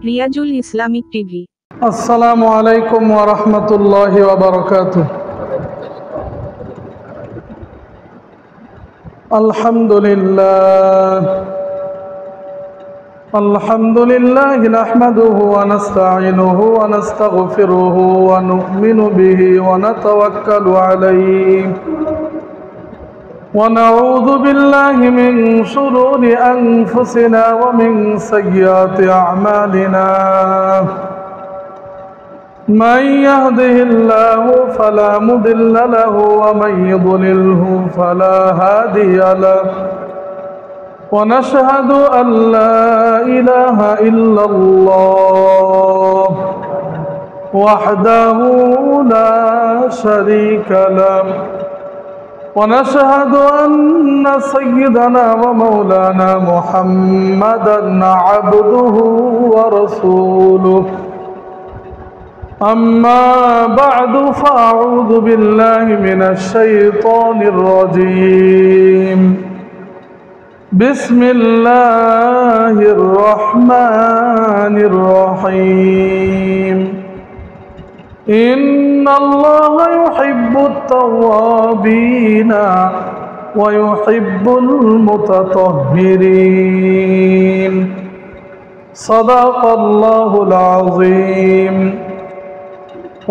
Riazul Islamic TV. আসসালামু আলাইকুম ওয়া রাহমাতুল্লাহি ওয়া বারাকাতুহু। আলহামদুলিল্লাহ নাহমাদুহু ওয়া নাস্তাঈনুহু ওয়া নাস্তাগফিরুহু ওয়া নু'মিনু বিহি ওয়া নাতাওয়াক্কালু আলাইহি ونعوذ بالله من شرور أنفسنا ومن سيئات أعمالنا من يهده الله فلا مضل له ومن يضلله فلا هادي له ونشهد أن لا إله إلا الله وحده لا شريك له ونشهد أن سيدنا ومولانا محمدا عبده ورسوله أما بعد فأعوذ بالله من الشيطان الرجيم بسم الله الرحمن الرحيم إن الله يحب التوابين ويحب المتطهرين صدق الله العظيم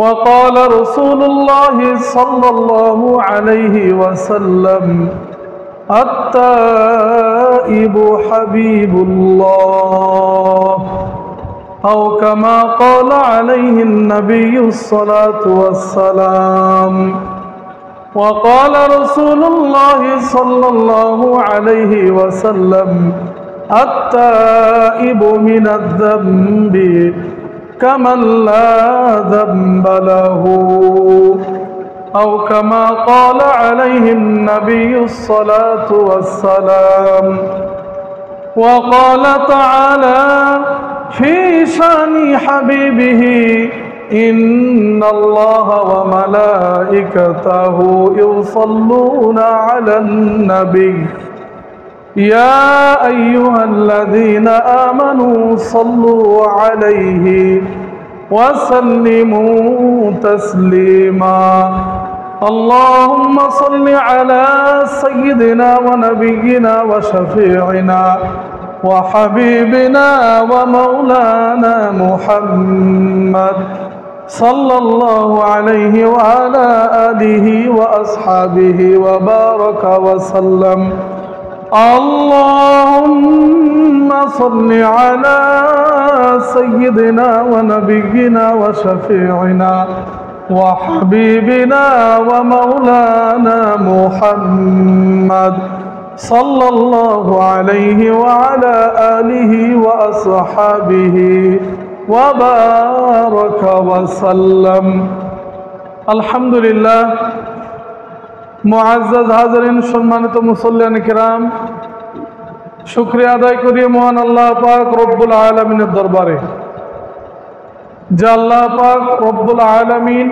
وقال رسول الله صلى الله عليه وسلم التائب حبيب الله أو كما قال عليه النبي الصلاة والسلام وقال رسول الله صلى الله عليه وسلم التائب من الذنب كمن لا ذنب له أو كما قال عليه النبي الصلاة والسلام وقال تعالى في شان حبيبه إن الله وملائكته يصلون على النبي يا أيها الذين آمنوا صلوا عليه وسلموا تسليما اللهم صل على سيدنا ونبينا وشفيعنا وحبيبنا ومولانا محمد صلى الله عليه وعلى آله وأصحابه وبارك وسلم اللهم صل على سيدنا ونبينا وشفيعنا وحبيبنا ومولانا محمد صلى الله عليه وعلى آله وأصحابه وبارك وسلم الحمد لله মুআজ্জাজ হাজিরিন, সম্মানিত মুসল্লিয়ান কিরাম, শুকরিয়া আদায় করি মহান আল্লাহ পাক রব্বুল আলামিনের দরবারে যে আল্লাহ পাক রব্বুল আলামিন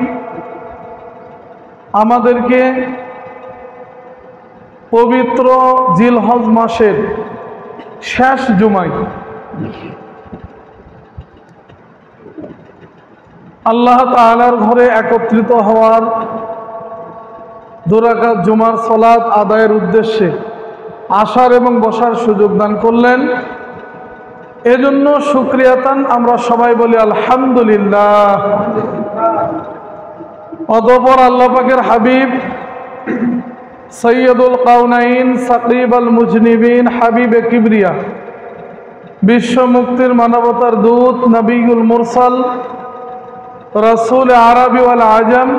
আমাদেরকে পবিত্র জিলহজ মাসের শেষ জুমায় আল্লাহ তাআলার ঘরে একত্রিত হওয়ার দুরাকাত জুমার সালাত আদায়ের উদ্দেশ্যে আসার এবং বসার সুযোগ দান করলেন। এজন্য শুকরিয়াতান আমরা সবাই বলি আলহামদুলিল্লাহ। অতঃপর আল্লাহ পাকের হাবিব সৈয়দুল কাউনাইন সাকিব আল মুজনিবিন হাবিবে কিবরিয়া, বিশ্ব মুক্তির মানবতার দূত, নবীউল মুরসাল, রাসূল আরবি ওয়াল আজম,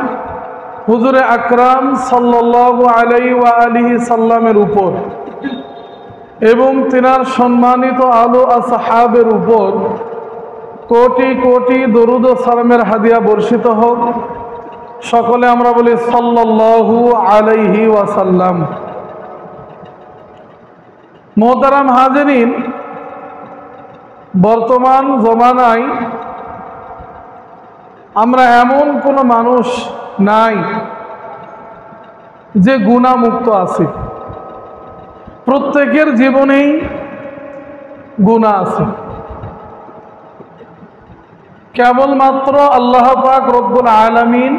হুজুরে আকরাম সাল্লাল্লাহু আলাইহি ওয়া আলিহি সাল্লামের উপর এবং তিনার সম্মানিত আলো আসহাবের উপর কোটি কোটি দরুদ ও সালামের হাদিয়া বর্ষিত হোক। সকলে আমরা বলি সাল্লাল্লাহু আলাইহি ওয়াসাল্লাম। মোহতারাম হাজিরিন, বর্তমান জমানায় আমরা এমন কোনো মানুষ নাই যে গুনাহমুক্ত আছে। প্রত্যেকের জীবনেই গুনাহ আছে। কেবলমাত্র আল্লাহ পাক রব্বুল আলামিন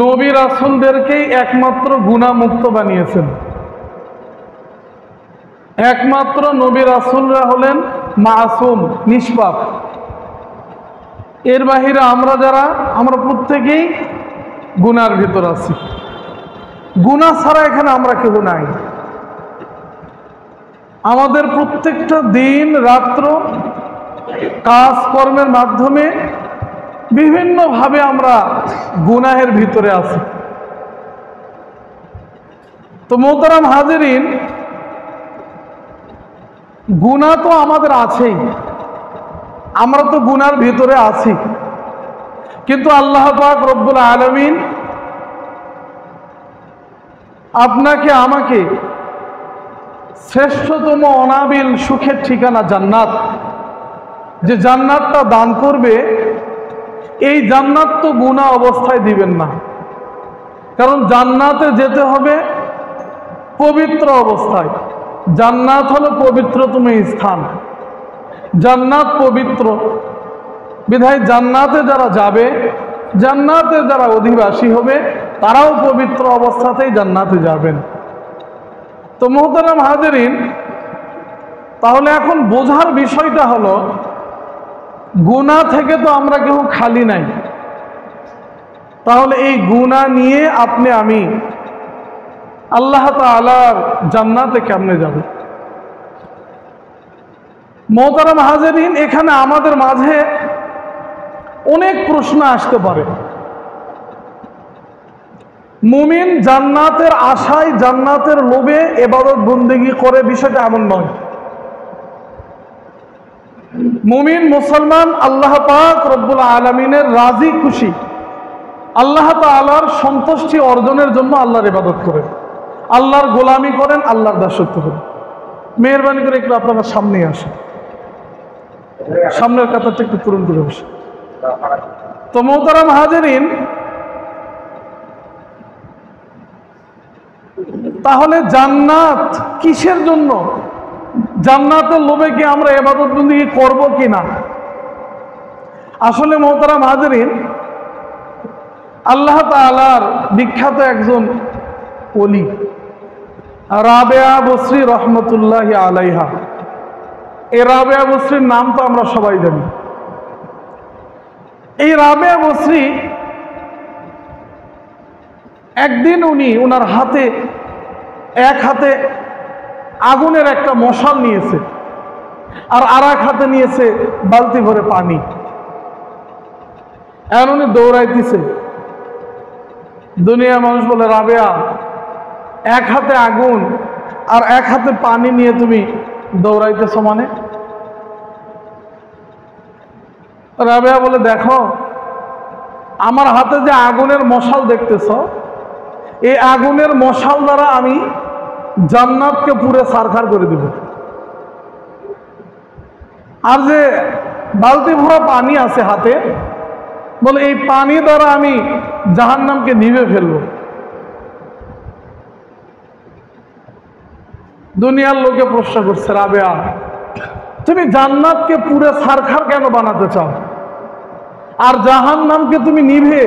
নবী রাসূলদেরকেই একমাত্র গুনাহমুক্ত বানিয়েছেন। একমাত্র নবী রাসূলরা হলেন মাসুম, নিষ্পাপ। এর বাহিরে আমরা প্রত্যেকেই গুনার ভিতর আছি। গুনাহ ছাড়া এখানে আমরা কেউ নাই। আমাদের প্রত্যেকটা দিন রাত্র কাজকর্মের মাধ্যমে বিভিন্নভাবে আমরা গুনাহের ভিতরে আছি। তো মোহতারাম হাজিরিন, গুনাহ তো আমাদের আছেই, আমরা তো গুনার ভিতরে আছি। কিন্তু আল্লাহ পাক রব্বুল আলামিন আপনাকে আমাকে শ্রেষ্ঠতম অনাবিল সুখের ঠিকানা জান্নাত, যে জান্নাতটা দান করবে, এই জান্নাত তো গুনাহ অবস্থায় দিবেন না। কারণ জান্নাতে যেতে হবে পবিত্র অবস্থায়। জান্নাত হলো পবিত্রতম স্থান, জান্নাত পবিত্র বিধায় জান্নাতে যারা যাবে, জান্নাতে যারা অধিবাসী হবে, তারাও পবিত্র অবস্থাতেই জান্নাতে যাবেন। তো মুহতারাম হাজিরিন, তাহলে এখন বোঝার বিষয়টা হলো, গুনাহ থেকে তো আমরা কেউ খালি নাই। তাহলে এই গুনাহ নিয়ে আপনি আমি আল্লাহ তাআলার জান্নাতে কেমনে যাব? মুহতারাম হাজিরিন, এখানে আমাদের মাঝে অনেক প্রশ্ন আসতে পারে। মুমিন জান্নাতের আশায়, জান্নাতের লোভে ইবাদত বন্দেগী করে, বিষয়টা এমন নয়। মুমিন মুসলমান আল্লাহ পাক রব্বুল আলামিনের রাজি খুশি, আল্লাহ তাআলার সন্তুষ্টি অর্জনের জন্য আল্লাহর ইবাদত করেন, আল্লাহর গোলামি করেন, আল্লাহর দাসত্ব করেন। মেহেরবানি করে একটু আপনারা সামনে আসেন, সামনের কাতারটা একটু পূরণ করে বসে। তো মুহতারাম হাজিরিন, তাহলে জান্নাত কিসের জন্য? জান্নাতের লোভে কি আমরা ইবাদত বন্দেগী করব কিনা? আসলে মুহতারাম হাজিরিন, আল্লাহ তাআলার বিখ্যাত একজন ওলি রাবেয়া বসরি রহমতুল্লাহি আলাইহা, এই রাবেয়া বসরির নাম তো আমরা সবাই জানি। এই রাবেয়া বসরি একদিন ওনার হাতে, এক হাতে আগুনের একটা মশাল নিয়েছে, আর এক হাতে নিয়েছে বালতি ভরে পানি। এখন উনি দৌড়াইতেছে। দুনিয়ার মানুষ বলে, রাবেয়া, এক হাতে আগুন আর এক হাতে পানি নিয়ে তুমি দৌড়াইতেছ মানে? রাবেয়া বলে, দেখো, আমার হাতে যে আগুনের মশাল দেখতেছ, এই আগুনের মশাল দ্বারা আমি জান্নাতকে পুরে ছারখার করে দিব। আর যে বালতি ভরা পানি আছে হাতে, বলে এই পানি দ্বারা আমি জাহান্নামকে নিভে ফেলব। দুনিয়ার লোকে প্রশ্ন করছে, রাবেয়া, তুমি জান্নাতকে পুরে ছারখার কেন বানাতে চাও? আর জাহান্নামকে তুমি নিভে,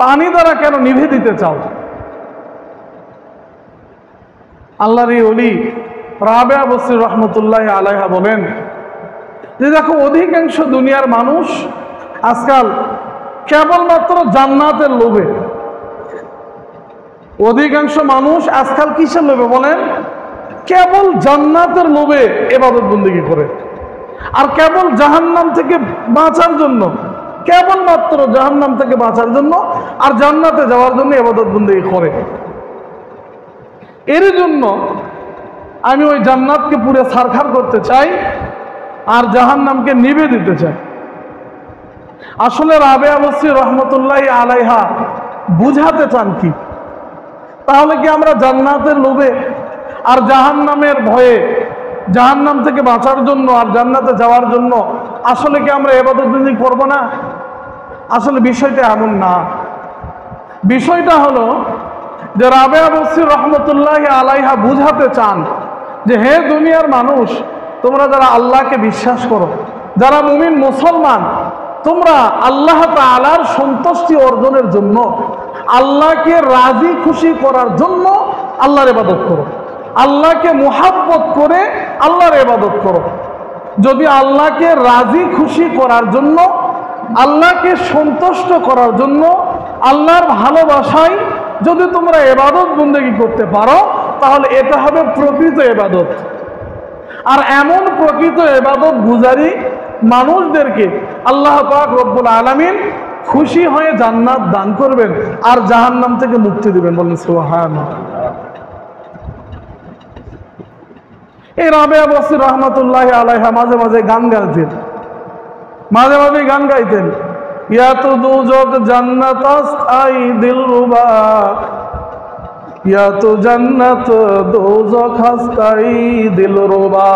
পানি দ্বারা কেন নিভে দিতে চাও? আল্লাহর এই ওলি রাবেয়া বসরি রহমতুল্লাহি আলাইহা বলেন যে, দেখো, অধিকাংশ দুনিয়ার মানুষ আজকাল কেবলমাত্র জান্নাতের লোভে, অধিকাংশ মানুষ আজকাল কিসের লোভে বলেন? কেবল জান্নাতের লোভে ইবাদত বন্দেগী করে, আর কেবল জাহান্নাম থেকে বাঁচার জন্য, কেবলমাত্র জাহান্নাম থেকে বাঁচার জন্য আর জান্নাতে যাওয়ার জন্য ইবাদত বন্দেগী করে। এর জন্য আমি ওই জান্নাতকে পুরে ছারখার করতে চাই আর জাহান্নামকে নিভে দিতে চাই। আসলে রাবেয়া বসরি রহমতুল্লাহি আলাইহা বুঝাতে চান কি? তাহলে কি আমরা জান্নাতের লোভে আর জাহান্নামের ভয়ে, জাহান্নাম থেকে বাঁচার জন্য আর জান্নাতে যাওয়ার জন্য আসলে কি আমরা ইবাদত বন্দেগী করব না? আসলে বিষয়টা এমন না। বিষয়টা হলো যে রাবেয়া বসরি রহমতুল্লাহি আলাইহা বুঝাতে চান যে, হে দুনিয়ার মানুষ, তোমরা যারা আল্লাহকে বিশ্বাস করো, যারা মুমিন মুসলমান, তোমরা আল্লাহ তাআলার সন্তুষ্টি অর্জনের জন্য, আল্লাহকে রাজি খুশি করার জন্য আল্লাহর ইবাদত করো, আল্লাহকে মুহাব্বত করে আল্লাহর ইবাদত করো। যদি আল্লাহকে রাজি খুশি করার জন্য, আল্লাহকে সন্তুষ্ট করার জন্য, আল্লাহর ভালোবাসায় যদি তোমরা ইবাদত বন্দেগী করতে পারো, তাহলে এটা হবে প্রকৃত ইবাদত। আর এমন প্রকৃত ইবাদত গুজারি মানুষদেরকে আল্লাহ পাক রব্বুল আলামিন খুশি হয়ে জান্নাত দান করবেন আর জাহান্নাম থেকে মুক্তি দিবেন। বলেন সুবহানাল্লাহ। এই রাবেয়া বসরি রহমাতুল্লাহি আলাইহা মাঝে মাঝে গান গাইতেন, মাঝে মাঝে গান গাইতেন, ইয়া তো দুজক জান্নাত আই দিলরুবা, ইয়া তো জান্নাত দোজক হাসতাই দিলরুবা।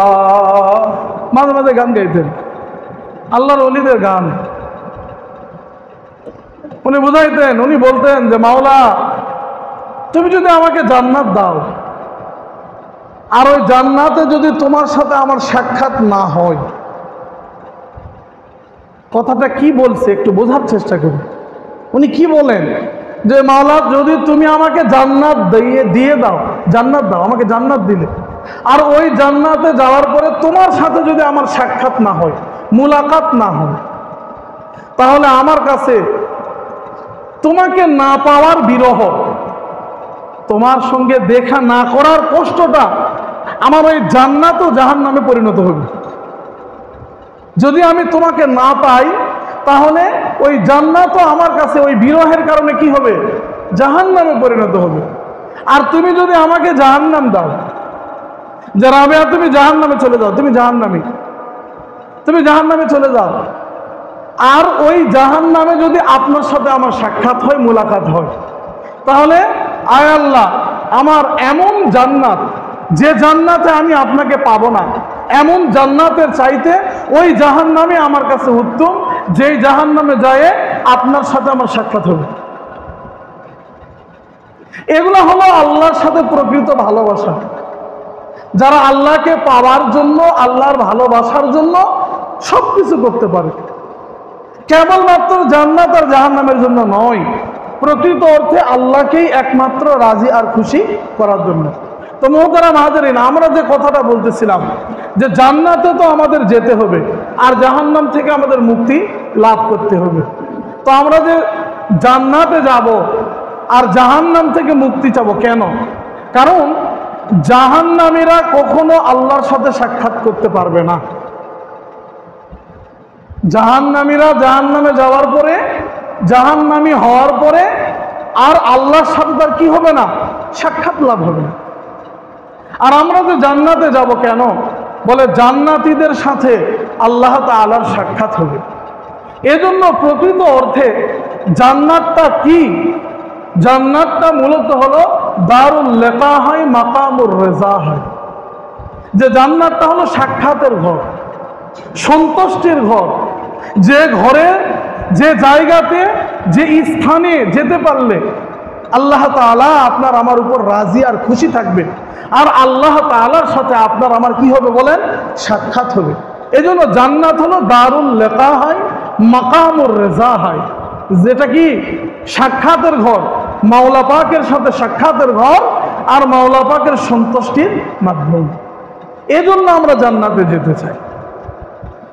মাঝে মাঝে গান গাইতেন, আল্লাহর ওলিদের গান উনি বুঝাইতেন। উনি বলতেন যে মাওলা, তুমি যদি আমাকে জান্নাত দাও, আর ওই জান্নাতে যদি তোমার সাথে আমার সাক্ষাৎ না হয়, কথাটা কি বলছে একটু বোঝার চেষ্টা করি। উনি কি বলেন যে মাওলা, যদি তুমি আমাকে জান্নাত দিয়ে দাও, জান্নাত দাও, আমাকে জান্নাত দিলে, আর ওই জান্নাতে যাওয়ার পরে তোমার সাথে যদি আমার সাক্ষাৎ না হয়, মুলাকাত না হয়, তাহলে আমার কাছে তোমাকে না পাওয়ার বিরহ, তোমার সঙ্গে দেখা না করার কষ্টটা আমার ওই জান্নাত ও জাহান্নামে পরিণত হবে। যদি আমি তোমাকে না পাই, তাহলে ওই জান্নাত আমার কাছে ওই বিরহের কারণে কি হবে? জাহান্নামে পরিণত হবে। আর তুমি যদি আমাকে জাহান্নাম দাও, যে রাবেয়া তুমি জাহান্নামে চলে যাও, তুমি জাহান্নামী, তুমি জাহান্নামে চলে যাও, আর ওই জাহান্নামে যদি আপনার সাথে আমার সাক্ষাৎ হয়, মুলাকাত হয়, তাহলে আয় আল্লাহ, আমার এমন জান্নাত, যে জান্নাতে আমি আপনাকে পাবো না, এমন জান্নাতের চাইতে ওই জাহান্নামে আমার কাছে উত্তম, যেই জাহান্নামে যায় আপনার সাথে আমার সাক্ষাৎ হবে। এগুলো হলো আল্লাহর সাথে প্রকৃত ভালোবাসা। যারা আল্লাহকে পাওয়ার জন্য, আল্লাহর ভালোবাসার জন্য সবকিছু করতে পারে, কেবলমাত্র জান্নাত আর জাহান্নামের জন্য নয়, প্রকৃত অর্থে আল্লাহকেই একমাত্র রাজি আর খুশি করার জন্য। তো মুহতারাম হাজিরিন, আমরা যে কথাটা বলতেছিলাম যে জান্নাতে তো আমাদের যেতে হবে, আর জাহান্নাম থেকে আমাদের মুক্তি লাভ করতে হবে। তো আমরা যে জান্নাতে যাব আর জাহান্নাম থেকে মুক্তি চাবো কেন? কারণ জাহান্নামীরা কখনো আল্লাহর সাথে সাক্ষাৎ করতে পারবে না। জাহান্নামীরা জাহান্নামে যাওয়ার পরে, জাহান্নামী হওয়ার পরে আর আল্লাহর সাথে তার কি হবে না? সাক্ষাৎ লাভ হবে না। আর আমরা যে জান্নাতে যাব কেন? বলে জান্নাতীদের সাথে আল্লাহ তাআলার সাক্ষাৎ হবে। এজন্য প্রকৃত অর্থে জান্নাতটা কি? জান্নাতটা মূলত হলো দারুল লিকা হয়, মাকামুর রেজা হয়। যে জান্নাতটা হলো সাক্ষাতের ঘর, সন্তুষ্টির ঘর, যে ঘরে, যে জায়গাতে, যে স্থানে যেতে পারলে আল্লাহ তাআলা আপনার আমার উপর রাজি আর খুশি থাকবে, আর আল্লাহ তাআলার সাথে আপনার আমার কি হবে বলেন? সাক্ষাৎ হবে। এজন্য জান্নাত হলো দারুল লিকা হয়, মাকামুর রেজা হয়, যেটা কি সাক্ষাতের ঘর, মাওলা পাকের সাথে সাক্ষাতের ঘর আর মাওলা পাকের সন্তুষ্টির মাধ্যম। এজন্য আমরা জান্নাতে যেতে চাই।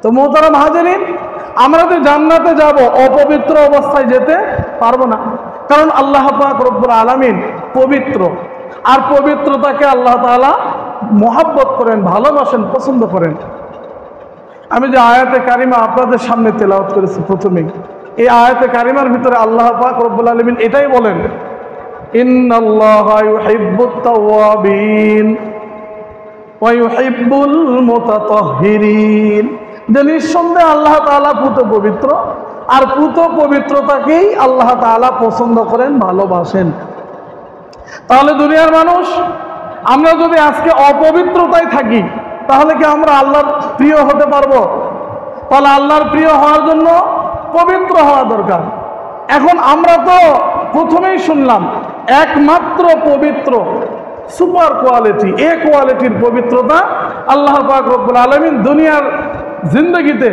তো মুহতারাম হাজিরিন, আমরা যে জান্নাতে যাব অপবিত্র অবস্থায় যেতে পারবো না, কারণ আল্লাহ পাক রব্বুল আলামিন পবিত্র, আর পবিত্রতাকে আল্লাহ তাআলা মহব্বত করেন, ভালোবাসেন, পছন্দ করেন। আমি যে আয়াতে কারিমা আপনাদের সামনে তেলাওয়াত করেছি প্রথমেই, এই আয়াতে কারিমার ভিতরে আল্লাহ পাক রব্বুল আলামিন এটাই বলেন, ইন্নাল্লাহা ইউহিব্বুত তাওয়াবিন ওয়া ইউহিব্বুল মুতাতাহহিরিন, যে নিঃসন্দেহে আল্লাহ তাআলা পুত পবিত্র, আর পুত পবিত্রতাকেই আল্লাহ তাআলা পছন্দ করেন, ভালোবাসেন। তাহলে দুনিয়ার মানুষ, আমরা যদি আজকে অপবিত্রতায় থাকি, তাহলে কি আমরা আল্লাহর প্রিয় হতে পারবো? তাহলে আল্লাহর প্রিয় হওয়ার জন্য পবিত্র হওয়া দরকার। এখন আমরা তো প্রথমেই শুনলাম, একমাত্র পবিত্র, সুপার কোয়ালিটি, এ কোয়ালিটির পবিত্রতা আল্লাহ পাক রব্বুল আলামিন দুনিয়ার জিন্দগিতে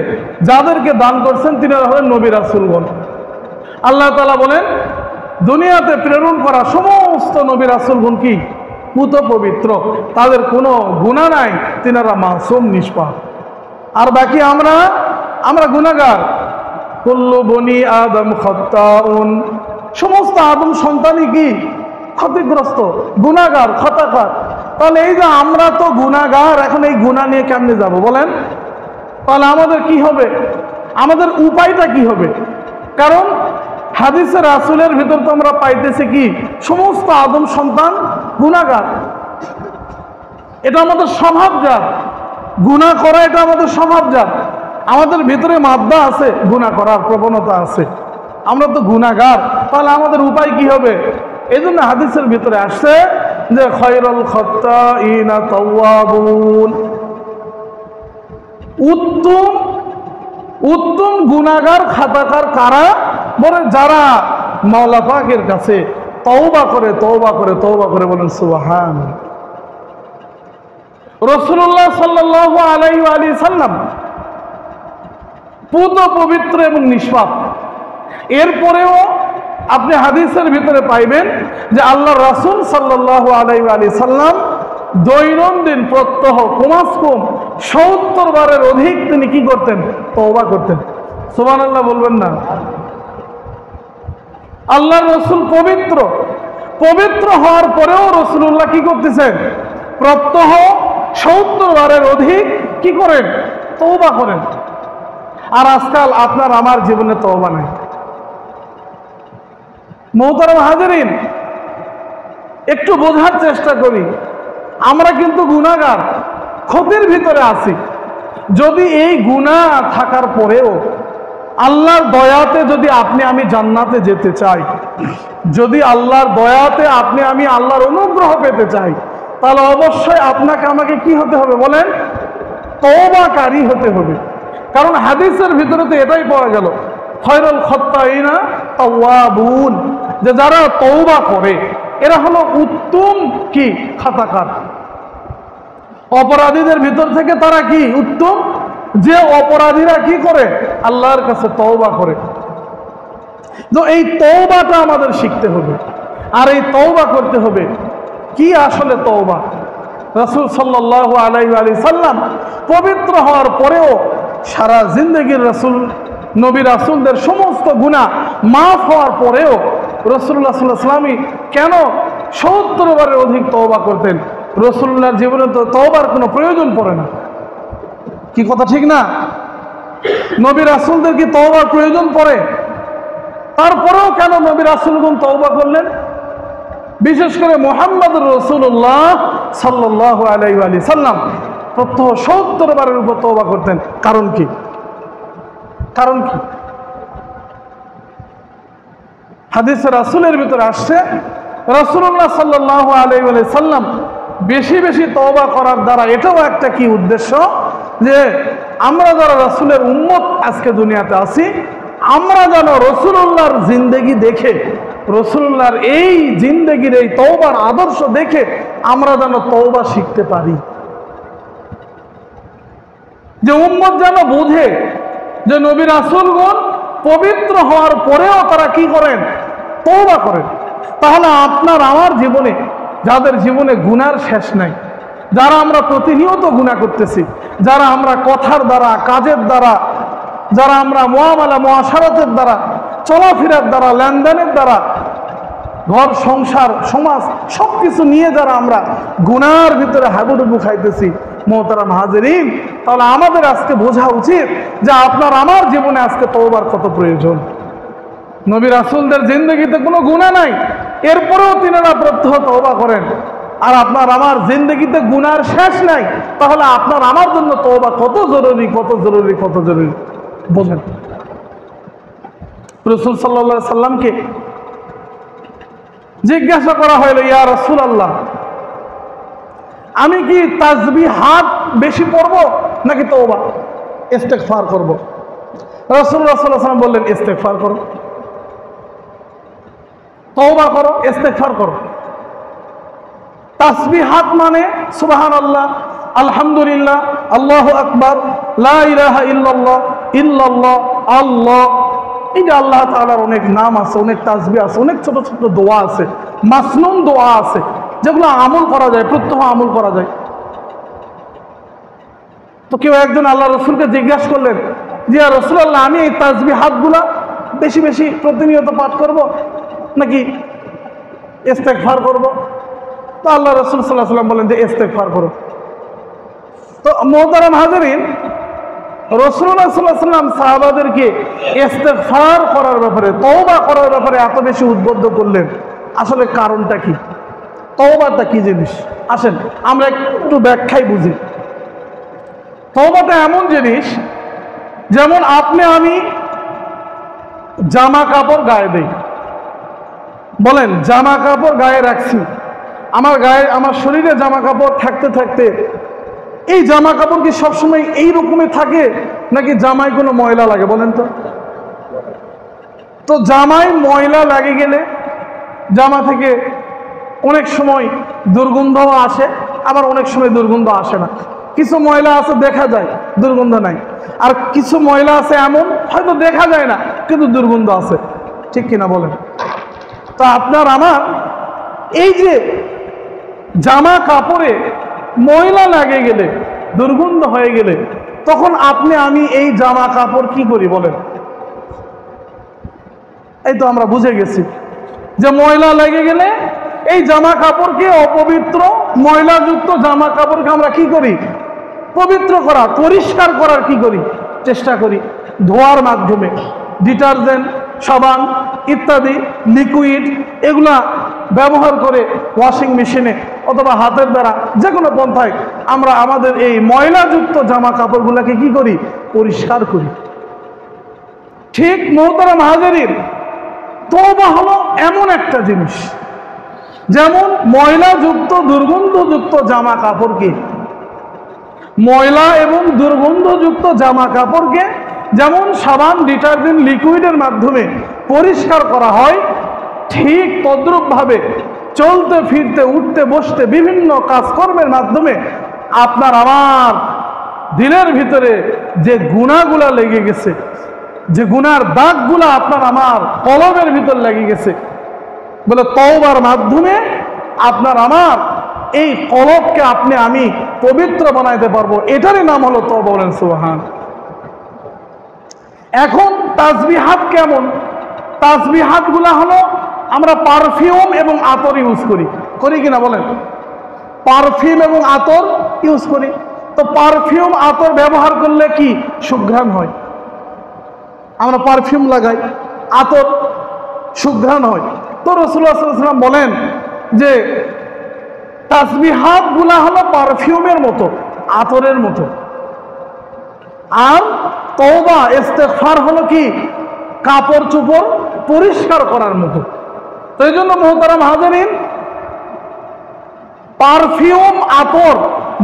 যাদেরকে দান করছেন তিনারা হলেন নবী রাসূলগণ। আল্লাহ তাআলা বলেন দুনিয়াতে প্রেরণ করা সমস্ত নবী রাসূলগণ কি পুত পবিত্র, তাদের কোনো গুনাহ নাই, তিনারা মাসুম নিষ্পাপ। আর বাকি আমরা গুনাহগার। কুল্লু বনি আদম খাত্তাউন, সমস্ত আদম সন্তানই কি ক্ষতিগ্রস্ত, গুনাহগার, খতাকার। তাহলে এই যে আমরা তো গুনাহগার, এখন এই গুনাহ নিয়ে কেমনে যাব বলেন? তাহলে আমাদের কি হবে, আমাদের উপায়টা কি হবে? কারণ হাদিসে রাসূলের ভিতর তো আমরা পাইতেছি কি সমস্ত আদম সন্তান গুনাহগার। এটা আমাদের স্বভাবজাত, গুনাহ করা এটা আমাদের স্বভাবজাত। আমাদের ভিতরে মাদ্দা আছে, গুনাহ করার প্রবণতা আছে, আমরা তো গুনাহগার। তাহলে আমাদের উপায় কি হবে? এই জন্য হাদিসের ভিতরে আসছে যে খায়রুল খাত্তাইনা তাওয়াবুন, উত্তম গুনাহগার খাতাকার কারা? বলে যারা মাওলা পাকের কাছে তওবা করে বলেন সুবহান। রাসূলুল্লাহ সাল্লাল্লাহু আলাইহি ওয়া সাল্লাম পুত পবিত্র এবং নিষ্পাপ। এরপরেও আপনি হাদিসের ভিতরে পাইবেন যে আল্লাহর রাসূল সাল্লাল্লাহু আলাইহি ওয়া সাল্লাম দৈনন্দিন প্রত্যহ কমাস কম ৭০ বারের অধিক তিনি কি করতেন? তওবা করতেন। সুবহানাল্লাহ বলবেন না? আল্লাহর রাসূল পবিত্র হওয়ার পরেও রাসূলুল্লাহ কি করতেছেন? প্রত্যহ ৭০ বারের অধিক কি করেন? তওবা করেন। আর আজকাল আপনার আমার জীবনে তওবা নাই। মুহতারাম হাজিরিন, একটু বোঝার চেষ্টা করি, আমরা কিন্তু গুনাহগার, ক্ষতির ভিতরে আছি। যদি এই গুনাহ থাকার পরেও আল্লাহর দয়াতে যদি আপনি আমি জান্নাতে যেতে চাই, যদি আল্লাহর দয়াতে আপনি আমি আল্লাহর অনুগ্রহ পেতে চাই, তাহলে অবশ্যই আপনাকে আমাকে কি হতে হবে বলেন? তওবাকারী হতে হবে। কারণ হাদিসের ভিতরে তো এটাই পাওয়া গেল, খায়রুল খাত্তাইনা তাওয়াবুন, যে যারা তওবা করে এরা হলো উত্তম কি খাতাকার। অপরাধীদের ভিতর থেকে তারা কি উত্তম? যে অপরাধীরা কি করে? আল্লাহর কাছে তওবা করে। তো এই তওবাটা আমাদের শিখতে হবে। আর এই তওবা করতে হবে কি আসলে তওবা? রাসূল সাল্লাল্লাহু আলাইহি ওয়া সাল্লাম পবিত্র হওয়ার পরেও সারা জিন্দেগির নবী রাসূলদের সমস্ত গুনাহ মাফ হওয়ার পরেও রাসূলুল্লাহ সাল্লাল্লাহু আলাইহি ওয়াসাল্লাম কেন ৭০ বারের অধিক তওবা করতেন? রাসূলুল্লাহর জীবনে তো তওবার কোনো প্রয়োজন পড়ে না। কি কথা ঠিক না? নবী রাসূলদের কি তওবার প্রয়োজন পড়ে? তারপরেও কেন নবী রাসূলগণ তওবা করলেন? বিশেষ করে মুহাম্মদুর রাসূলুল্লাহ সাল্লাল্লাহু আলাইহি ওয়া সাল্লাম প্রত্যহ ৭০ বারের উপর তওবা করতেন। কারণ কি? হাদিসে রাসূলের ভিতরে আসছে রাসূলুল্লাহ সাল্লাল্লাহু আলাইহি ওয়া সাল্লাম বেশি বেশি তওবা করার দ্বারা এটাও একটা কি উদ্দেশ্য, যে আমরা যারা রাসূলের উম্মত আজকে দুনিয়াতে আছি, আমরা যেন রাসূলুল্লাহর জিন্দেগি দেখে, রাসূলুল্লাহর এই জিন্দেগির এই তওবার আদর্শ দেখে আমরা যেন তওবা শিখতে পারি। যে উম্মত যেন বোঝে যে নবী রাসূলগণ পবিত্র হওয়ার পরেও তারা কি করেন? তওবা করেন। তাহলে আপনার আমার জীবনে, যাদের জীবনে গুনার শেষ নাই, যারা আমরা প্রতিনিয়ত গুনাহ করতেছি, যারা আমরা কথার দ্বারা, কাজের দ্বারা, যারা আমরা মুআমালা মুআশারাতের দ্বারা, চলাফেরার দ্বারা, লেনদেনের দ্বারা, ঘর সংসার সমাজ সবকিছু নিয়ে যারা আমরা গুনার ভিতরে হাবুডুবু খাইতেছি, মুহতারাম হাজিরিন, তাহলে আমাদের আজকে বোঝা উচিত যে আপনার আমার জীবনে আজকে তওবার কত প্রয়োজন। নবী রাসূলদের জিন্দেগিতে কোনো গুনাহ নাই, এরপরেও তিনারা প্রত্যহ তওবা করেন। আর আপনার আমার জিন্দেগিতে গুনার শেষ নাই, তাহলে আপনার আমার জন্য তওবা কত জরুরি, কত জরুরি, কত জরুরি বোঝেন। রাসূল সাল্লাল্লাহু আলাইহি সাল্লামকে জিজ্ঞাসা করা হলো, ইয়া রাসূলুল্লাহ, আমি কি তাসবিহাত বেশি পড়ব নাকি তওবা ইস্তেগফার করব? রাসূলুল্লাহ সাল্লাল্লাহু আলাইহি সাল্লাম বললেন, ইস্তেগফার করো, তওবা করো, ইস্তেগফার করো। তাসবিহাত মানে সুবহানাল্লাহ, আলহামদুলিল্লাহ, আল্লাহু আকবার, লা ইলাহা ইল্লাল্লাহ, ইল্লাল্লাহ, আল্লাহ। এই যে আল্লাহ তাআলার অনেক নাম আছে, অনেক তাসবিহ আছে, অনেক ছোট ছোট দোয়া আছে, মাসনুন দোয়া আছে, যেগুলো আমল করা যায়, প্রত্যহ আমল করা যায়। তো কেউ একজন আল্লাহ রসুলকে জিজ্ঞাসা করলেন যে ইয়া রাসূলুল্লাহ, আমি এই তাসবিহাতগুলা বেশি বেশি প্রতিনিয়ত পাঠ করব নাকি ইস্তেগফার করব? তো আল্লাহ রসুল সাল্লাল্লাহু আলাইহি ওয়াসাল্লাম বলেন যে ইস্তেগফার করো। তো মুহতারাম হাজিরিন, রাসূলুল্লাহ সাল্লাল্লাহু আলাইহি ওয়াসাল্লাম সাহাবাদেরকে ইস্তেগফার করার ব্যাপারে, তওবা করার ব্যাপারে এত বেশি উদ্বুদ্ধ করলেন, আসলে কারণটা কি? তওবাটা কি জিনিস? আসেন আমরা একটু ব্যাখ্যায় বুঝি। তওবাটা এমন জিনিস, যেমন আপনি আমি জামা কাপড় গায়ে দেই, বলেন জামা কাপড় গায়ে রাখছি, আমার শরীরে জামা কাপড় থাকতে থাকতে এই জামা কাপড় কি সবসময় এই রকমই থাকে নাকি জামায় কোনো ময়লা লাগে? বলেন তো জামায় ময়লা লাগে গেলে জামা থেকে অনেক সময় দুর্গন্ধ আসে, আবার অনেক সময় দুর্গন্ধ আসে না। কিছু ময়লা আছে দেখা যায়, দুর্গন্ধ নাই, আর কিছু ময়লা আছে এমন হয়তো দেখা যায় না কিন্তু দুর্গন্ধ আছে, ঠিক কিনা বলেন? তো আপনার আমার এই যে জামা কাপড়ে ময়লা লাগে গেলে, দুর্গন্ধ হয়ে গেলে, তখন আপনি আমি এই জামা কাপড় কি করি বলেন? এই তো আমরা বুঝে গেছি যে ময়লা লেগে গেলে এই জামা কাপড়কে, অপবিত্র ময়লাযুক্ত জামা কাপড়কে আমরা কি করি? পবিত্র করা, পরিষ্কার করার কি করি? চেষ্টা করি ধোয়ার মাধ্যমে। ডিটারজেন্ট, সাবান ইত্যাদি লিকুইড এগুলা ব্যবহার করে ওয়াশিং মেশিনে অথবা হাতের দ্বারা যে কোনো পন্থায় আমরা আমাদের এই ময়লাযুক্ত জামা কাপড়গুলোকে কি করি? পরিষ্কার করি। ঠিক মুহতারাম হাজিরিন, তওবা হলো এমন একটা জিনিস, যেমন ময়লাযুক্ত দুর্গন্ধযুক্ত জামা কাপড়কে, ময়লা এবং দুর্গন্ধযুক্ত জামা কাপড়কে যেমন সাবান, ডিটারজেন্ট, লিকুইডের মাধ্যমে পরিষ্কার করা হয়, ঠিক তদ্রূপভাবে চলতে ফিরতে, উঠতে বসতে বিভিন্ন কাজকর্মের মাধ্যমে আপনার আমার দিলের ভিতরে যে গুনাহগুলা লেগে গেছে, যে গুনার দাগগুলা আপনার আমার কলবের ভিতর লেগে গেছে, বলে তওবার মাধ্যমে আপনার আমার এই কলবকে আপনি আমি পবিত্র বানাইতে পারবো। এটারই নাম হলো তওবা। বলেন সুবহান। এখন তাসবিহাত কেমন? তাসবিহাত গুলা হলো আমরা পারফিউম এবং আতর ইউজ করি কিনা বলেন? পারফিউম এবং আতর ইউজ করি। তো পারফিউম আতর ব্যবহার করলে কি সুঘ্রাণ হয়? আমরা পারফিউম লাগাই, আতর সুঘ্রাণ হয়। তো রাসূলুল্লাহ সাল্লাল্লাহু আলাইহি ওয়াসাল্লাম বলেন যে তাসবিহাত গুলা হলো পারফিউমের মতো, আতরের মতো, আর তওবা ইস্তেগফার হলো কি কাপড় চোপড় পরিষ্কার করার মতো। তো এই জন্য মুহতারাম হাজিরিন, পারফিউম আতর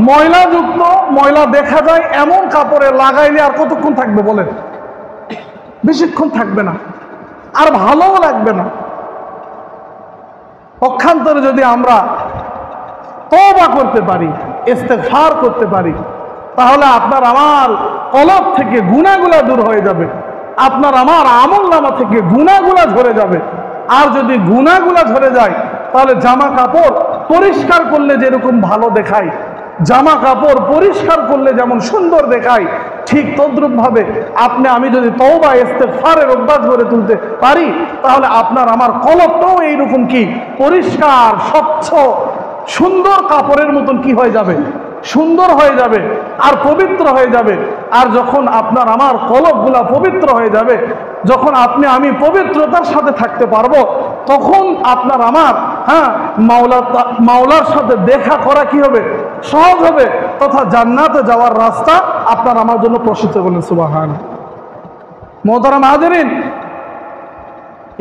ময়লাযুক্ত, ময়লা দেখা যায় এমন কাপড়ে লাগাইলে আর কতক্ষণ থাকবে বলেন? বেশিক্ষণ থাকবে না, আর ভালোও লাগবে না। পক্ষান্তরে যদি আমরা তওবা করতে পারি, ইস্তেগফার করতে পারি, তাহলে আপনার আমার কলব থেকে গুনাহগুলা দূর হয়ে যাবে, আপনার আমার আমলনামা থেকে গুনাহগুলা ঝরে যাবে। আর যদি গুনাহগুলা ঝরে যায়, তাহলে জামা কাপড় পরিষ্কার করলে যেরকম ভালো দেখায়, জামা কাপড় পরিষ্কার করলে যেমন সুন্দর দেখায়, ঠিক তদ্রূপভাবে আপনি আমি যদি তওবা ইস্তেগফারের অভ্যাস গড়ে তুলতে পারি, তাহলে আপনার আমার কলবটাও এইরকম কি পরিষ্কার, স্বচ্ছ, সুন্দর কাপড়ের মতন কি হয়ে যাবে? সুন্দর হয়ে যাবে আর পবিত্র হয়ে যাবে। আর যখন আপনার আমার কলবগুলা পবিত্র হয়ে যাবে, যখন আপনি আমি পবিত্রতার সাথে থাকতে পারবো, তখন আপনার আমার মাওলার সাথে দেখা করা কি হবে? সহজ হবে, তথা জান্নাতে যাওয়ার রাস্তা আপনার আমার জন্য প্রশস্ত। বলেন সুবহান। মুহতারাম হাজিরিন,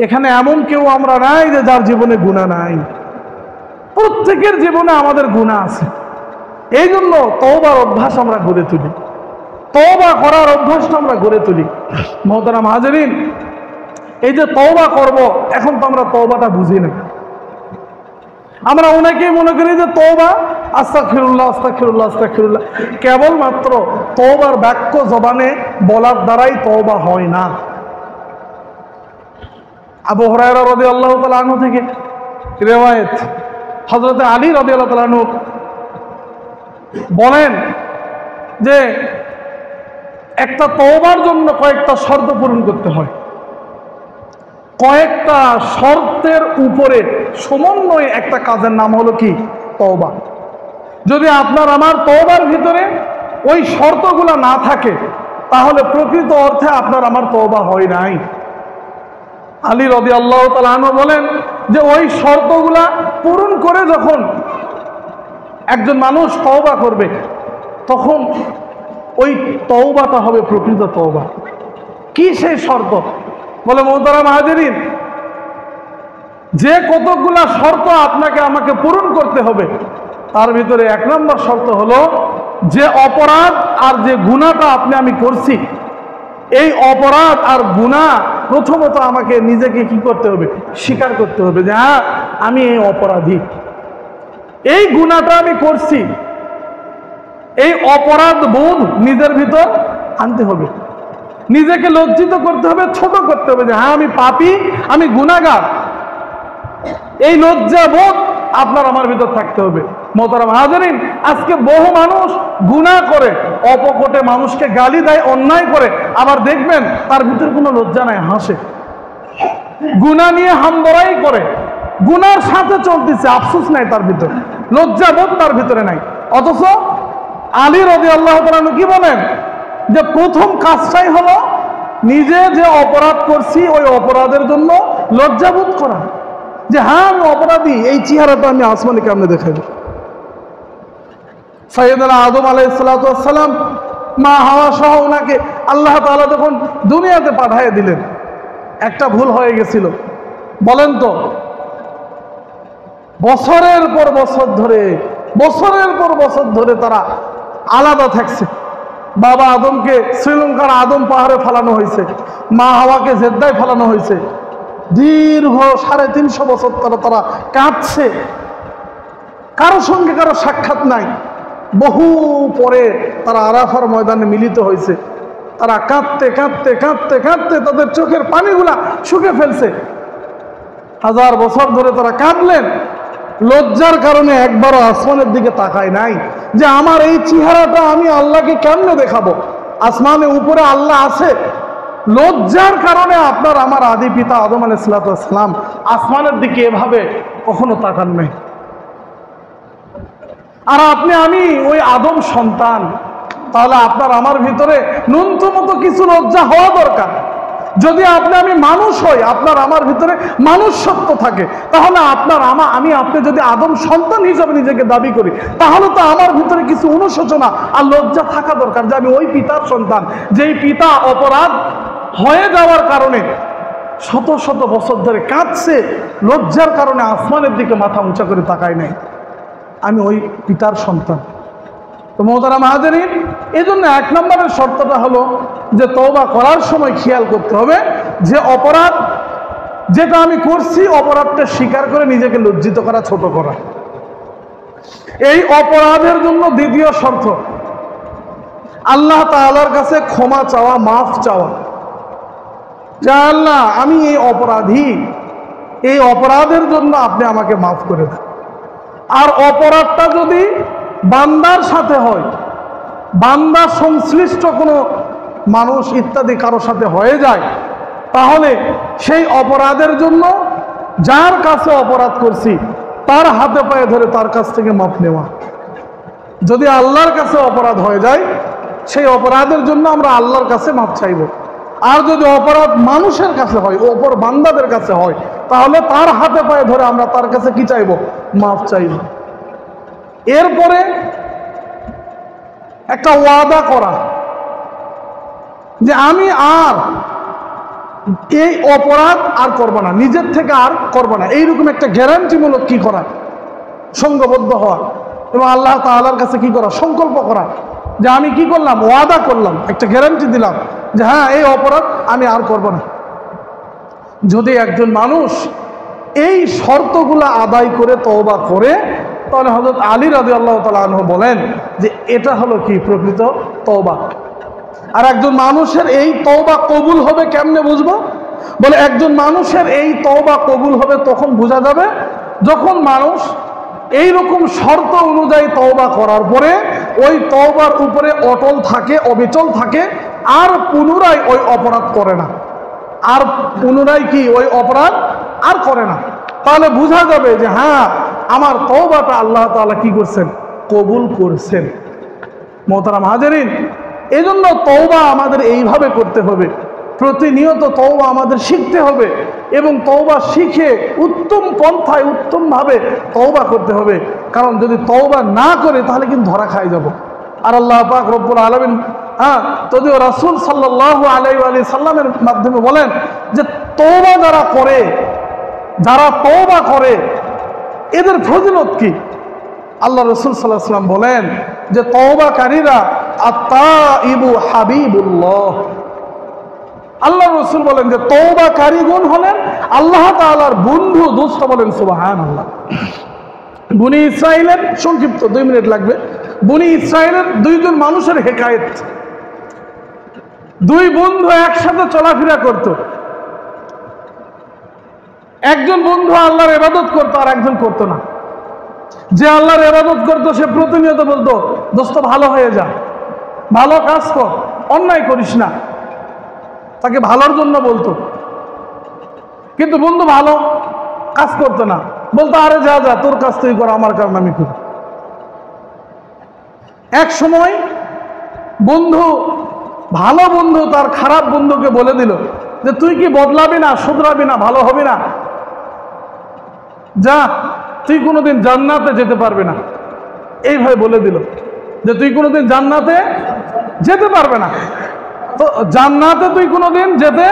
এখানে এমন কেউ আমরা নাই যে যার জীবনে গুনাহ নাই। প্রত্যেকের জীবনে আমাদের গুনাহ আছে। এই জন্য তওবার অভ্যাস আমরা গড়ে তুলি, তওবা করার অভ্যাসটা আমরা গড়ে তুলি। মুহতারাম হাজিরিন, এই যে তওবা করব, এখন তো আমরা তওবাটা বুঝি না। আমরা অনেকেই মনে করি যে তওবা আস্তাগফিরুল্লাহ আস্তাগফিরুল্লাহ আস্তাগফিরুল্লাহ। কেবলমাত্র তওবার বাক্য জবানে বলার দ্বারাই তওবা হয় না। আবু হুরায়রা রাদিয়াল্লাহু তাআলা আনহু থেকে রিওয়ায়াত, হযরত আলী রাদিয়াল্লাহু তাআলা আনহু বলেন যে একটা তওবার জন্য কয়েকটা শর্ত পূরণ করতে হয়। কয়েকটা শর্তের উপরে সমন্বয়ে একটা কাজের নাম হলো কি? তওবা। যদি আপনার আমার তওবার ভিতরে ওই শর্তগুলো না থাকে তাহলে প্রকৃত অর্থে আপনার আমার তওবা হয় নাই। আলী রাদিয়াল্লাহু তাআলা আনহু বলেন যে ওই শর্তগুলা পূরণ করে যখন একজন মানুষ তওবা করবে তখন ওই তওবাটা হবে প্রকৃত তওবা। কি সেই শর্ত? বলে মোহতারাম হাজিরিন, যে কতগুলা শর্ত আপনাকে আমাকে পূরণ করতে হবে তার ভিতরে 1 নম্বর শর্ত হলো যে অপরাধ আর যে গুনাহটা আমি করছি, এই অপরাধ আর গুনাহ প্রথমত আমাকে নিজেকে কি করতে হবে? স্বীকার করতে হবে যে হ্যাঁ আমি এই অপরাধী, এই গুনাহটা আমি করছি। এই অপরাধ বোধ নিজের ভিতর আনতে হবে, নিজেকে লজ্জিত করতে হবে, ছোট করতে হবে যে হ্যাঁ আমি পাপী, আমি গুনাহগার। এই লজ্জা বোধ আপনার আমার ভিতর থাকতে হবে। মোহতারাম হাজিরিন, আজকে বহু মানুষ গুনাহ করে, অপকটে মানুষকে গালি দেয়, অন্যায় করে, আবার দেখবেন তার ভিতর কোনো লজ্জা নাই, হাসে। গুনাহ নিয়ে হামবড়াই করে, গুনার সাথে চলতেছে, আফসোস নাই তার ভিতর, লজ্জা বোধ তার ভিতরে নাই। অথচ আলী রাদিয়াল্লাহু তাআলা আনহু কি বলেন যে প্রথম কাজটাই হলো নিজে যে অপরাধ করছি ওই অপরাধের জন্য লজ্জাবোধ করা, যে হ্যাঁ আমি অপরাধী, এই চেহারাটা আমি আসমানে কেমনে দেখাই। সাইয়েদনা আদম আলাইহিস সালাতু ওয়াস সালাম, মা হাওয়া সহ ওনাকে আল্লাহ তাআলা যখন দুনিয়াতে পাঠিয়ে দিলেন, একটা ভুল হয়ে গেছিল। বলেন তো, বছরের পর বছর ধরে তারা আলাদা থাকছে। বাবা আদমকে শ্রীলঙ্কার আদম পাহাড়ে ফেলানো হয়েছে, মা হাওয়াকে জেদ্দায় ফেলানো হয়েছে। দীর্ঘ 350 বছর তারা কাঁদছে, কারো সঙ্গে কারো সাক্ষাৎ নাই। বহু পরে তারা আরাফার ময়দানে মিলিত হয়েছে। তারা কাঁদতে কাঁদতে কাঁদতে কাঁদতে তাদের চোখের পানিগুলা শুকে ফেলছে। 1000 বছর ধরে তারা কাঁদলেন, লজ্জার কারণে একবারও আসমানের দিকে তাকায় নাই যে আমার এই চেহারাটা আমি আল্লাহকে কেমনে দেখাবো। আসমানে উপরে আল্লাহ আছে, লজ্জার কারণে আপনার আমার আদি পিতা আদম আলাইহিস সালাম আসমানের দিকে এভাবে কখনো তাকান নাই। আর আপনি আমি ওই আদম সন্তান, তাহলে আপনার আমার ভিতরে ন্যূনতম কিছু লজ্জা হওয়া দরকার। যদি আমি মানুষ হই, আপনার আমার ভিতরে মানুষত্ব থাকে, তাহলে আপনি যদি আদম সন্তান হিসাবে নিজেকে দাবি করি, তাহলে তো আমার ভিতরে কিছু অনুশোচনা আর লজ্জা থাকা দরকার যে আমি ওই পিতার সন্তান, যেই পিতা অপরাধ হয়ে যাওয়ার কারণে শত শত বছর ধরে কাঁদছে, লজ্জার কারণে আসমানের দিকে মাথা উঁচা করে তাকায় নাই। আমি ওই পিতার সন্তান। তো মোহতারাম হাজিরিন, এই জন্য 1 নম্বরের শর্তটা হলো যে তওবা করার সময় খেয়াল করতে হবে যে অপরাধ যেটা আমি করছি, অপরাধটা স্বীকার করে নিজেকে লজ্জিত করা, ছোট করা। এই অপরাধের জন্য দ্বিতীয় শর্ত আল্লাহ তাআলার কাছে ক্ষমা চাওয়া, মাফ চাওয়া, যে আল্লাহ আমি এই অপরাধী, এই অপরাধের জন্য আপনি আমাকে মাফ করে দেন। আর অপরাধটা যদি বান্দার সাথে হয়, বান্দা সংশ্লিষ্ট কোনো মানুষ ইত্যাদি কারো সাথে হয়ে যায়, তাহলে সেই অপরাধের জন্য যার কাছে অপরাধ করছি তার হাতে পায়ে ধরে তার কাছ থেকে মাফ নেওয়া। যদি আল্লাহর কাছে অপরাধ হয়ে যায়, সেই অপরাধের জন্য আমরা আল্লাহর কাছে মাফ চাইব। আর যদি অপরাধ মানুষের কাছে হয়, অপর বান্দাদের কাছে হয়, তাহলে তার হাতে পায়ে ধরে আমরা তার কাছে কি চাইব? মাফ চাইব। এরপরে একটা ওয়াদা করা যে আমি আর এই অপরাধ আর করব না, নিজের থেকে আর করব না, এইরকম একটা গ্যারান্টিমূলক কি করা, সংঘবদ্ধ হওয়া এবং আল্লাহ তাআলার কাছে কি করা, সংকল্প করা যে আমি কি করলাম, ওয়াদা করলাম, একটা গ্যারান্টি দিলাম যে হ্যাঁ এই অপরাধ আমি আর করব না। যদি একজন মানুষ এই শর্তগুলো আদায় করে তওবা করে, তাহলে হযরত আলী রাদিয়াল্লাহু তাআলা আনহু বলেন যে এটা হলো কি প্রকৃত তওবা। আর একজন মানুষের এই তওবা কবুল হবে কেমনে বুঝবো? বলে একজন মানুষের এই তওবা কবুল হবে তখন বোঝা যাবে যখন মানুষ এই রকম শর্ত অনুযায়ী তওবা করার পরে ওই তওবার উপরে অটল থাকে, অবিচল থাকে, আর পুনরায় ওই অপরাধ করে না, আর পুনরায় কি ওই অপরাধ আর করে না। তাহলে বোঝা যাবে যে হ্যাঁ, আমার তওবাটা আল্লাহ তাআলা কি করছেন? কবুল করছেন। মোহতারাম হাজিরিন, এই জন্য তওবা আমাদের এইভাবে করতে হবে, প্রতিনিয়ত তওবা আমাদের শিখতে হবে এবং তওবা শিখে উত্তম পন্থায় উত্তমভাবে তওবা করতে হবে। কারণ যদি তওবা না করে তাহলে কিন্তু ধরা খাই যাব। আর আল্লাহ পাক রব্বুল আলামিন যদিও রাসূল সাল্লাল্লাহু আলাইহি ওয়া সাল্লামের মাধ্যমে বলেন যে তওবা যারা তওবা করে এদের ফজিলত কি? আল্লাহ রাসূল সাল্লাল্লাহু আলাইহি ওয়াসাল্লাম বলেন যে তওবাকারীরা আত-তাইবু হাবিবুল্লাহ। আল্লাহ রাসূল বলেন যে তওবাকারীগণ হলেন আল্লাহ তাআলার বন্ধু, দোস্ত। বলেন সুবহানাল্লাহ। বনি ইসরাইলের সংক্ষিপ্ত 2 মিনিট লাগবে। বনি ইসরাইলের দুইজন মানুষের হেকায়েত। দুই বন্ধু একসাথে চলাফেরা করত। একজন বন্ধু আল্লাহর ইবাদত করত আর একজন করত না। যে আল্লাহর ইবাদত করত সে প্রতিনিয়ত বলতো, দোস্ত ভালো হয়ে যা, ভালো কাজ কর, অন্যায় করিস না, তাকে ভালোর জন্য বলতো। কিন্তু বন্ধু ভালো কাজ করতো না, বলতো আরে যা যা, তোর কাজ তুই কর, আমার কারণ আমি করি। এক সময় ভালো বন্ধু তার খারাপ বন্ধুকে বলে দিল যে তুই কি বদলাবি না, শুধরাবি না, ভালো হবি না, যা, তুই কোনোদিন জান্নাতে যেতে পারবি না। এইভাবে বলে দিল যে তুই কোনোদিন জান্নাতে যেতে পারবে না। তো জান্নাতে তুই কোনোদিন যেতে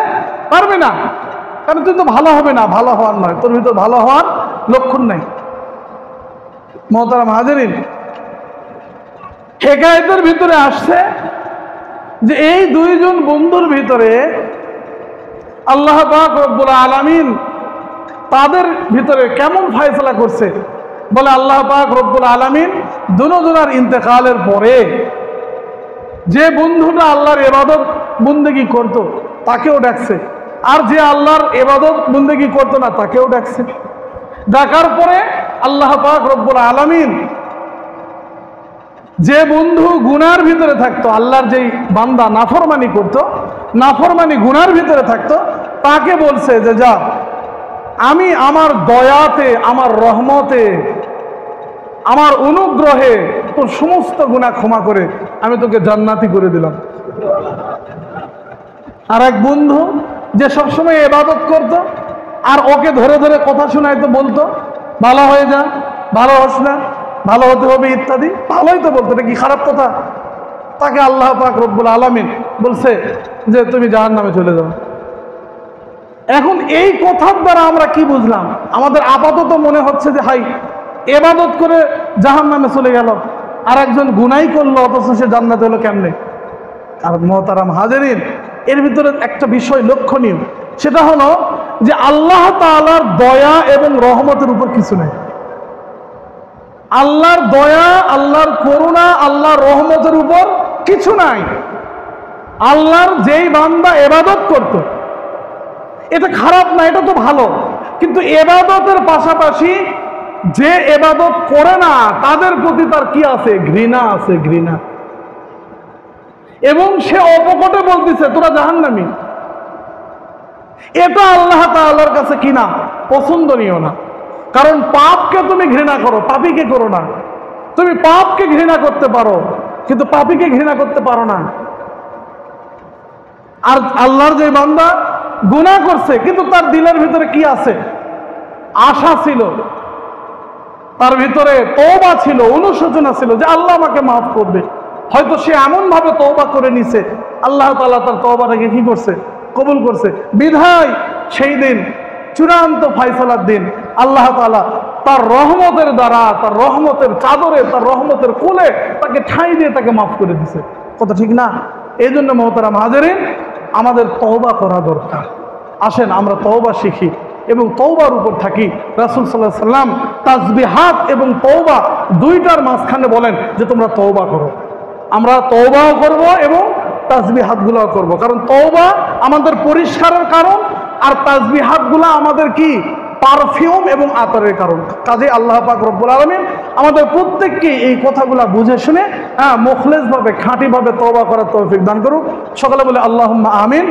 পারবি না, কারণ তুই তো ভালো হবে না, ভালো হওয়ার নয়, তোর ভিতর ভালো হওয়ার লক্ষণ নেই। মোহতারাম হাজিরিন, হেকায়েতের ভিতরে আসছে যে এই দুইজন বন্ধুর ভিতরে আল্লাহ পাক রব্বুল আলামিন তাদের ভিতরে কেমন ফয়সালা করছে। বলে আল্লাহ পাক রব্বুল আলামিন দুজনের ইন্তেকালের পরে যে বন্ধুটা আল্লাহর ইবাদত বন্দেগী করত তাকেও ডাকছে, আর যে আল্লাহর ইবাদত বন্দেগী করতো না তাকেও ডাকছে। ডাকার পরে আল্লাহ পাক রব্বুল আলামিন যে বন্ধু গুনার ভিতরে থাকতো, আল্লাহর যেই বান্দা নাফরমানি করত, নাফরমানি গুনার ভিতরে থাকতো, তাকে বলছে যে যা, আমি আমার দয়াতে, আমার রহমতে, আমার অনুগ্রহে তোর সমস্ত গুনাহ ক্ষমা করে আমি তোকে জান্নাতি করে দিলাম। আর এক বন্ধু যে সবসময় ইবাদত করত আর ওকে ধরে ধরে কথা শোনাইতো, বলতো ভালো হয়ে যা, ভালো হস না, ভালো হতে হবে ইত্যাদি, ভালোই তো বলতো, এটা কি খারাপ কথা? তাকে আল্লাহ পাক রব্বুল আলামিন বলছে যে তুমি জাহান্নামে চলে যাও। এখন এই কথার দ্বারা আমরা কি বুঝলাম? আমাদের আপাতত মনে হচ্ছে যে হাই, ইবাদত করে জাহান্নামে চলে গেল, আর একজন গুনাহ করলো অথচ সে জান্নাতে হলো কেমনে? আর মুহতারাম হাজিরিন, এর ভিতরে একটা বিষয় লক্ষণীয়, সেটা হলো যে আল্লাহ তাআলার দয়া এবং রহমতের উপর কিছু নেই। আল্লাহর দয়া, আল্লাহর করুণা, আল্লাহর রহমতের উপর কিছু নাই। আল্লাহর যেই বান্দা ইবাদত করত, এটা খারাপ না, এটা তো ভালো, কিন্তু ইবাদতের পাশাপাশি যে ইবাদত করে না তাদের প্রতি তার কি আছে? ঘৃণা আছে, ঘৃণা। এবং সে অপকটে বলতেছে তোরা জাহান্নামী। এটা আল্লাহ তাআলার কাছে কি না? পছন্দনীয় না। কারণ পাপকে তুমি ঘৃণা করো, পাপীকে করো না। তুমি পাপকে ঘৃণা করতে পারো কিন্তু পাপীকে ঘৃণা করতে পারো না। আর আল্লাহর যে বান্দা গুনাহ করছে কিন্তু তার দিলের ভিতরে কি আছে? আশা ছিল, তার ভিতরে তওবা ছিল, অনুশোচনা ছিল যে আল্লাহ আমাকে মাফ করবে। হয়তো সে এমন ভাবে তওবা করে নিছে, আল্লাহ তাআলা তার তওবাটাকে কি করছে? কবুল করছে। বিধায় সেই দিন চূড়ান্ত ফয়সালার দিন আল্লাহ তাআলা তার রহমতের দ্বারা, তার রহমতের চাদরে, তার রহমতের কোলে তাকে ঠাঁই দিয়ে তাকে মাফ করে দিছে। কথা ঠিক না? এই জন্য মুহতারাম হাজিরিন, আমাদের তওবা করা দরকার। আসেন আমরা তওবা শিখি এবং তওবার উপর থাকি। রাসূল সাল্লাল্লাহু আলাইহি সাল্লাম তাসবিহাত এবং তওবা দুইটার মাঝখানে বলেন যে তোমরা তওবা করো। আমরা তওবাও করব এবং তাসবিহাতগুলোও করব, কারণ তওবা আমাদের পরিষ্কারের কারণ, আর তাসবিহাতগুলো আমাদের কি পারফিউম এবং আতরের কারণ। কাজে আল্লাহ পাক রব্বুল আলামিন আমাদের প্রত্যেককে এই কথাগুলো বুঝে শুনে মুখলেসভাবে খাঁটিভাবে তওবা করার তৌফিক দান করুক। সকলে বলে আল্লাহুম্মা আমিন।